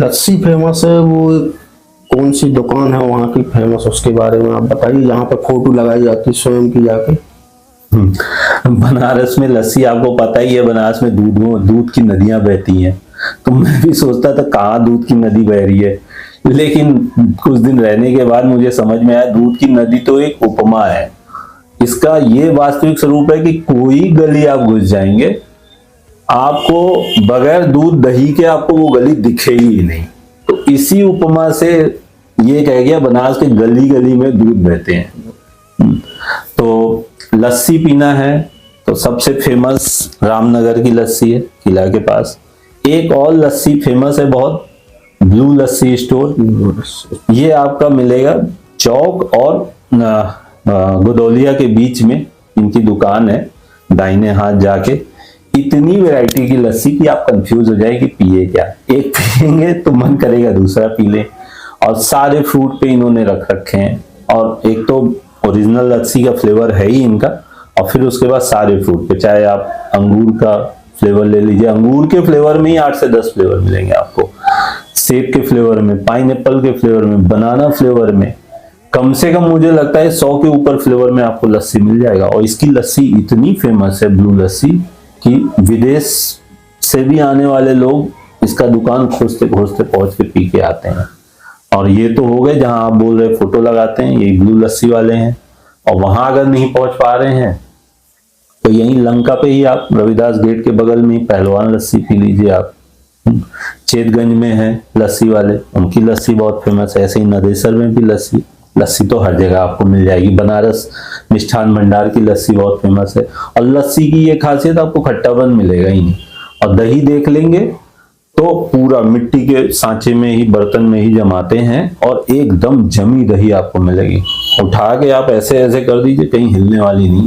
लस्सी famous है, वो कौन सी दुकान है वहाँ की फेमस, उसके बारे में आप बताइए। यहाँ पे फोटो लगाई जाती है स्वयं की जाके। बनारस में लस्सी आपको पता ही है, बनारस में दूध की नदियां बहती हैं। तो मैं भी सोचता था कहाँ दूध की नदी बह रही है, लेकिन कुछ दिन रहने के बाद मुझे समझ में आया दूध की नदी तो एक उपमा है। इसका ये वास्तविक स्वरूप है कि कोई गली आप घुस जाएंगे, आपको बगैर दूध दही के आपको वो गली दिखेगी ही नहीं। तो इसी उपमा से ये कह गया बनारस के गली गली में दूध बहते हैं। तो लस्सी पीना है तो सबसे फेमस रामनगर की लस्सी है, किला के पास। एक और लस्सी फेमस है बहुत, ब्लू लस्सी स्टोर। ये आपका मिलेगा चौक और गुदौलिया के बीच में इनकी दुकान है, दाहिने हाथ जाके। इतनी वैरायटी की लस्सी कि आप कंफ्यूज हो जाए कि पिए क्या। एक पिएंगे तो मन करेगा दूसरा पी ले, और सारे फ्रूट पे इन्होंने रख रखे हैं। और एक तो ओरिजिनल लस्सी का फ्लेवर है ही इनका, और फिर उसके बाद सारे फ्रूट पे, चाहे आप अंगूर का फ्लेवर ले लीजिए, अंगूर के फ्लेवर में ही 8 से 10 फ्लेवर मिलेंगे आपको, सेब के फ्लेवर में, पाइनएप्पल के फ्लेवर में, बनाना फ्लेवर में, कम से कम मुझे लगता है 100 के ऊपर फ्लेवर में आपको लस्सी मिल जाएगा। और इसकी लस्सी इतनी फेमस है ब्लू लस्सी कि विदेश से भी आने वाले लोग इसका दुकान खोजते खोजते पहुंच के पी के आते हैं। और ये तो हो गए जहां आप बोल रहे फोटो लगाते हैं, ये ब्लू लस्सी वाले हैं। और वहां अगर नहीं पहुंच पा रहे हैं तो यहीं लंका पे ही आप रविदास गेट के बगल में पहलवान लस्सी पी लीजिए आप। चेतगंज में है लस्सी वाले, उनकी लस्सी बहुत फेमस है। ऐसे ही नदेसर में भी लस्सी तो हर जगह आपको मिल जाएगी। बनारस मिष्ठान भंडार की लस्सी बहुत फेमस है। और लस्सी की ये खासियत, आपको खट्टापन मिलेगा ही नहीं। और दही देख लेंगे तो पूरा मिट्टी के सांचे में ही, बर्तन में ही जमाते हैं, और एकदम जमी दही आपको मिलेगी। उठा के आप ऐसे ऐसे कर दीजिए, कहीं हिलने वाली नहीं।